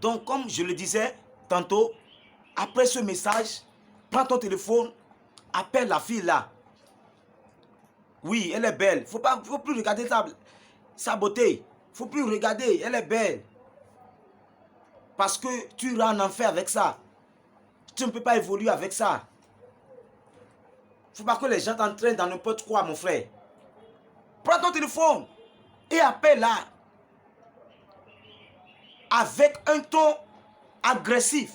Donc, comme je le disais tantôt, après ce message, prends ton téléphone, appelle la fille là. Oui, elle est belle. Faut plus regarder sa beauté. Faut plus regarder, elle est belle. Parce que tu iras en enfer avec ça. Tu ne peux pas évoluer avec ça. Faut pas que les gens t'entraînent dans n'importe quoi, mon frère. Prends ton téléphone et appelle là. Avec un ton agressif.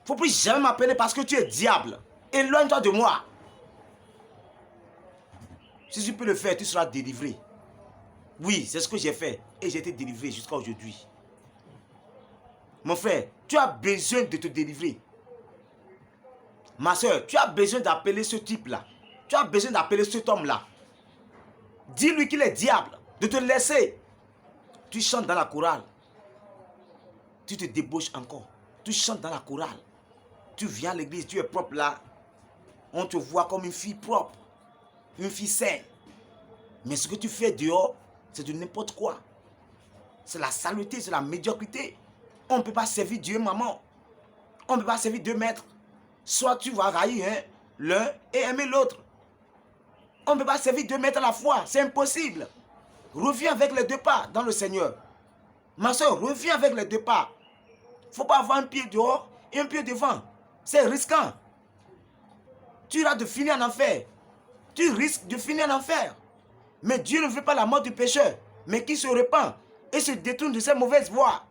Faut plus jamais m'appeler parce que tu es diable. Éloigne-toi de moi. Si tu peux le faire, tu seras délivré. Oui, c'est ce que j'ai fait. Et j'ai été délivré jusqu'à aujourd'hui. Mon frère, tu as besoin de te délivrer. Ma soeur, tu as besoin d'appeler ce type-là. Tu as besoin d'appeler cet homme-là. Dis-lui qu'il est diable. De te laisser. Tu chantes dans la chorale. Tu te débauches encore. Tu chantes dans la chorale. Tu viens à l'église, tu es propre là. On te voit comme une fille propre. Une fille saine. Mais ce que tu fais dehors, c'est de n'importe quoi. C'est la saleté, c'est la médiocrité. On ne peut pas servir Dieu, maman. On ne peut pas servir deux maîtres. Soit tu vas railler l'un et aimer l'autre. On ne peut pas servir deux maîtres à la fois. C'est impossible. Reviens avec les deux pas dans le Seigneur. Ma soeur, reviens avec les deux pas. Il ne faut pas avoir un pied dehors et un pied devant. C'est risquant. Tu iras de finir en enfer. Tu risques de finir en enfer. Mais Dieu ne veut pas la mort du pécheur, mais qui se repent et se détourne de ses mauvaises voies.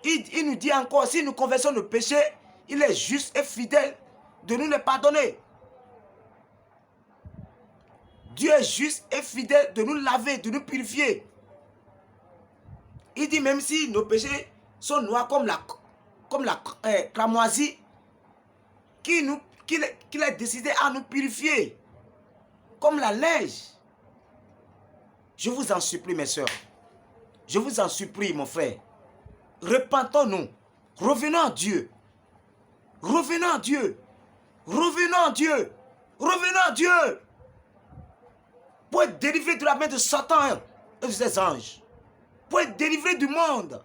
Il nous dit encore, si nous confessons le péché, il est juste et fidèle de nous les pardonner. Dieu est juste et fidèle de nous laver, de nous purifier. Il dit même si nos péchés sont noirs comme la cramoisie, qu'il a décidé à nous purifier, comme la neige. Je vous en supplie, mes soeurs. Je vous en supplie, mon frère. Repentons-nous. Revenons à Dieu. Revenons à Dieu. Revenons à Dieu. Revenons à Dieu. Pour être délivré de la main de Satan et de ses anges. Pour être délivré du monde.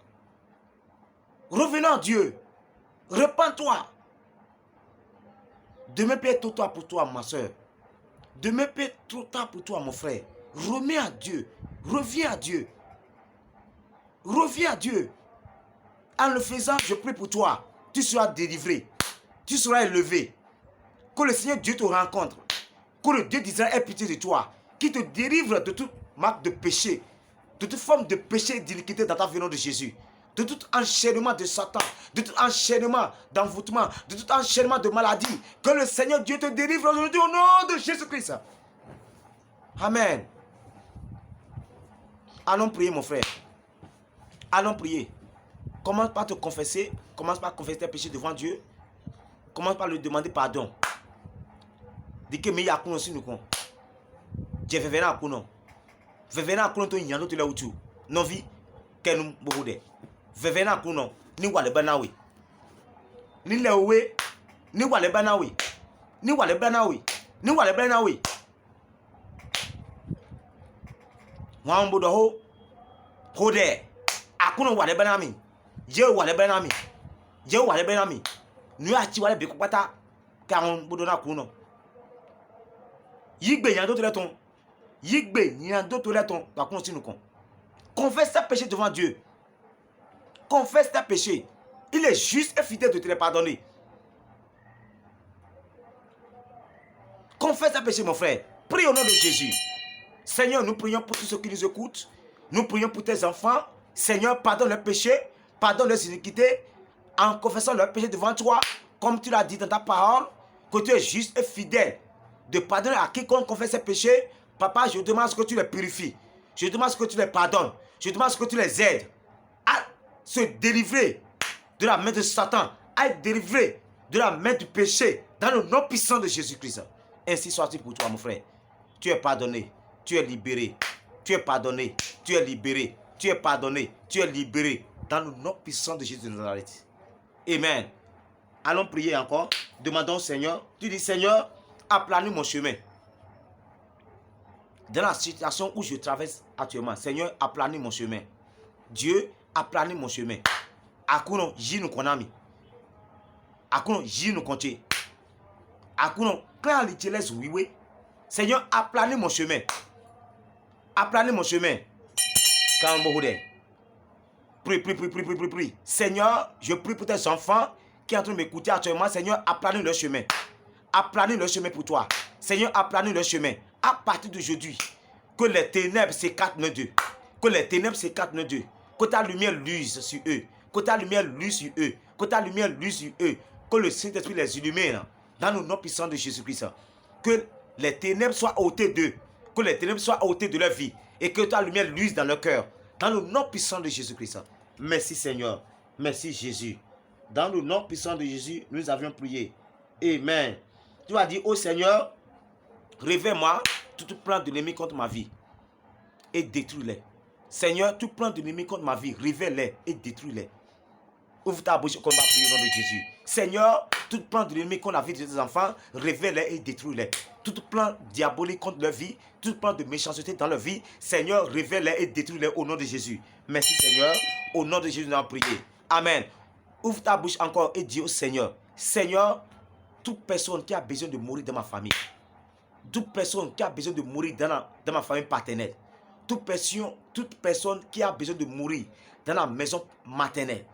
Revenons à Dieu. Repends-toi. Demain peut être trop tard pour toi, ma soeur. Demain peut être trop tard pour toi, mon frère. Remets à Dieu. Reviens à Dieu. Reviens à Dieu. En le faisant, je prie pour toi. Tu seras délivré. Tu seras élevé. Que le Seigneur Dieu te rencontre. Que le Dieu d'Israël ait pitié de toi. Qui te délivre de toute marque de péché. De toute forme de péché et d'iniquité dans ta vie au nom de Jésus. De tout enchaînement de Satan. De tout enchaînement d'envoûtement. De tout enchaînement de maladie. Que le Seigneur Dieu te délivre aujourd'hui au nom de Jésus-Christ. Amen. Allons prier, mon frère. Allons prier. Commence par te confesser. Commence par confesser tes péchés devant Dieu. Commence par lui demander pardon. Dis que meilleur coup aussi nous con. Je vais venir à coup non. Je vais venir à coup non. Tu y en a tu l'as où tu. Non vie. Qu'est nous beaucoup de. Je vais venir à coup non. Ni wale banawi. Ni lewe. Ni wale banawi. Ni wale banawi. Ni wale banawi. Wambo do ho. Hode. Akuno wale banami. Je wale banami. Je wale banami. Nous achi wale beku pata. Car on boudona kuno. Yigbe yando to leton. Yigbe yando to leton. Par contre si nous con. Confesse tes péchés devant Dieu. Confesse tes péchés. Il est juste et fidèle de te les pardonner. Confesse tes péchés, mon frère. Prie au nom de Jésus. Seigneur, nous prions pour tous ceux qui nous écoutent. Nous prions pour tes enfants. Seigneur, pardonne leurs péchés. Pardonne leurs iniquités. En confessant leurs péchés devant toi. Comme tu l'as dit dans ta parole. Que tu es juste et fidèle. De pardonner à quiconque confesse ses péchés. Papa, je demande que tu les purifies. Je demande que tu les pardonnes. Je demande que tu les aides à se délivrer de la main de Satan. À être délivré de la main du péché. Dans le nom puissant de Jésus-Christ. Ainsi soit-il pour toi, mon frère. Tu es pardonné. Tu es libéré. Tu es pardonné. Tu es libéré. Tu es pardonné. Tu es libéré. Dans le nom puissant de Jésus de Nazareth. Amen. Allons prier encore. Demandons au Seigneur. Tu dis, Seigneur, aplanis mon chemin. Dans la situation où je traverse actuellement, Seigneur, aplanis mon chemin. Dieu, aplani mon chemin. Akuno, jinu konami. Akuno, jinu konche. Akuno, quand l'itiles wiwe. Seigneur, aplani mon chemin. Aplani mon chemin. Quand prie. Seigneur, je prie pour tes enfants qui sont en train de m'écouter actuellement. Seigneur, aplani leur chemin. Aplani leur chemin pour toi. Seigneur, aplani leur chemin. À partir d'aujourd'hui, que les ténèbres s'écartent d'eux. Que les ténèbres s'écartent d'eux. Que ta lumière luise sur eux. Que ta lumière luise sur eux. Que ta lumière luise sur eux. Que le Saint-Esprit les illumine dans le nom puissant de Jésus-Christ. Que les ténèbres soient ôtées d'eux. Que les ténèbres soient ôtées de leur vie. Et que ta lumière luise dans leur cœur. Dans le nom puissant de Jésus-Christ. Merci Seigneur. Merci Jésus. Dans le nom puissant de Jésus, nous avions prié. Amen. Tu vas dire, oh Seigneur, réveille-moi tout plan de l'ennemi contre ma vie et détruis-les. Seigneur, tout plan de l'ennemi contre ma vie, révèle-les et détruis-les. Ouvre ta bouche qu'on va prier au nom de Jésus. Seigneur, tout plan de l'ennemi contre la vie de tes enfants, révèle-les et détruis-les. Tout plan diabolique contre leur vie, tout plan de méchanceté dans leur vie, Seigneur, révèle-les et détruis-les au nom de Jésus. Merci Seigneur, au nom de Jésus nous avons prié. Amen. Ouvre ta bouche encore et dis au Seigneur, Seigneur, toute personne qui a besoin de mourir dans ma famille, toute personne qui a besoin de mourir dans ma famille paternelle, toute personne qui a besoin de mourir dans la maison maternelle,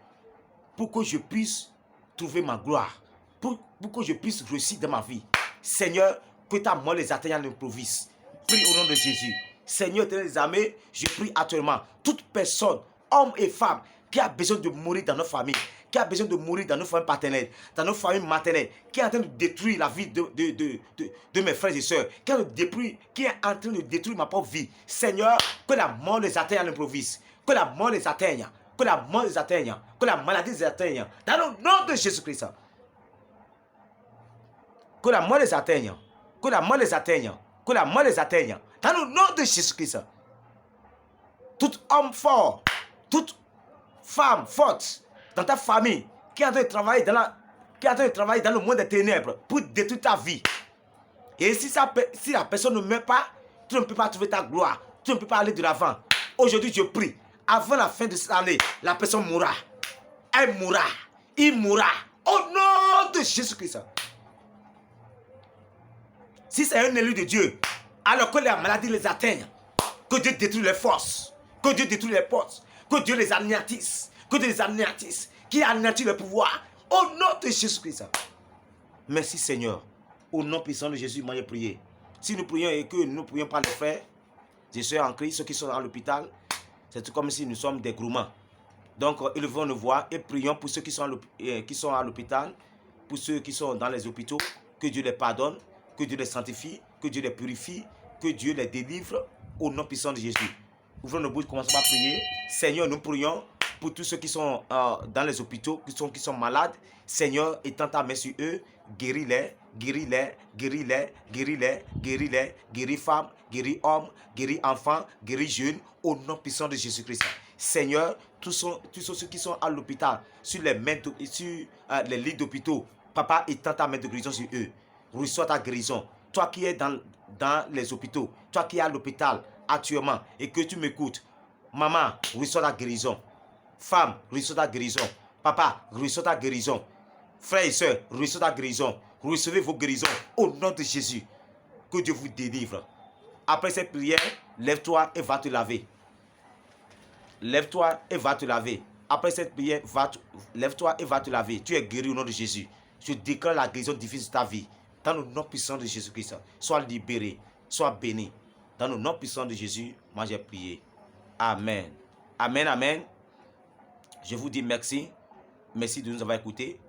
pour que je puisse trouver ma gloire, pour que je puisse réussir dans ma vie. Seigneur, que ta mort les atteigne à l'improviste. Prie au nom de Jésus. Seigneur, Éternel des armées, je prie actuellement, toute personne, homme et femme, qui a besoin de mourir dans nos familles, qui a besoin de mourir dans nos familles paternelles, dans nos familles maternelles, qui est en train de détruire la vie de mes frères et sœurs, qui est en train de détruire ma propre vie. Seigneur, que la mort les atteigne à l'improviste, que la mort les atteigne, que la mort les atteigne, que la maladie les atteigne, dans le nom de Jésus-Christ. Que la mort les atteigne, que la mort les atteigne, que la mort les atteigne, dans le nom de Jésus-Christ. Tout homme fort, toute femme forte dans ta famille qui est en train de travailler dans le monde des ténèbres pour détruire ta vie. Et si la personne ne meurt pas, tu ne peux pas trouver ta gloire, tu ne peux pas aller de l'avant. Aujourd'hui, je prie, avant la fin de cette année, la personne mourra. Elle mourra. Il mourra. Au nom de Jésus-Christ. Si c'est un élu de Dieu, alors que la maladie les atteigne, que Dieu détruit les forces, que Dieu détruit les forces, que Dieu les anéantisse, que Dieu les anéantisse, qui anéantit le pouvoir, au nom de Jésus-Christ. Merci Seigneur. Au nom puissant de Jésus, moi j'ai prié. Si nous prions et que nous ne prions pas les frères, les soeurs en Christ, ceux qui sont à l'hôpital, c'est comme si nous sommes des gourmands. Donc, élevons nos voix et prions pour ceux qui sont à l'hôpital, pour ceux qui sont dans les hôpitaux, que Dieu les pardonne, que Dieu les sanctifie, que Dieu les purifie, que Dieu les délivre au nom puissant de Jésus. Ouvrons nos bouches, commençons à prier. Seigneur, nous prions pour tous ceux qui sont dans les hôpitaux, qui sont malades. Seigneur, étends ta main sur eux, guéris-les, guéris-les, guéris-les, guéris-les, guéris-les, guéris femmes, guéris hommes, guéris enfants, guéris jeunes, au nom puissant de Jésus-Christ. Seigneur, tous ceux qui sont à l'hôpital, sur les lits d'hôpitaux, Papa, étends ta main de guérison sur eux. Reçois ta guérison. Toi qui es dans les hôpitaux, toi qui es à l'hôpital actuellement et que tu m'écoutes, maman, reçois ta guérison. Femme, reçois ta guérison. Papa, reçois ta guérison. Frères et sœurs, reçois ta guérison. Recevez vos guérisons au nom de Jésus. Que Dieu vous délivre. Après cette prière, lève-toi et va te laver. Lève-toi et va te laver. Après cette prière, lève-toi et va te laver. Tu es guéri au nom de Jésus. Je déclare la guérison difficile de ta vie. Dans le nom puissant de Jésus-Christ, sois libéré, sois béni. Dans le nom puissant de Jésus, moi j'ai prié. Amen. Amen, amen. Je vous dis merci. Merci de nous avoir écoutés.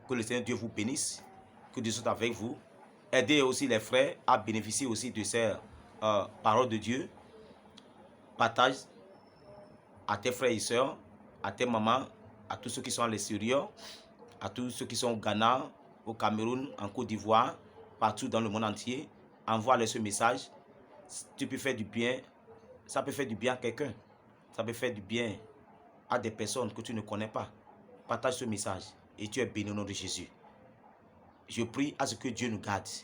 Que le Seigneur Dieu vous bénisse. Que Dieu soit avec vous. Aidez aussi les frères à bénéficier aussi de ces paroles de Dieu. Partage à tes frères et sœurs, à tes mamans, à tous ceux qui sont à l'extérieur, à tous ceux qui sont au Ghana, au Cameroun, en Côte d'Ivoire, partout dans le monde entier. Envoie-leur ce message. Tu peux faire du bien. Ça peut faire du bien à quelqu'un. Ça peut faire du bien à des personnes que tu ne connais pas. Partage ce message et tu es béni au nom de Jésus. Je prie à ce que Dieu nous garde.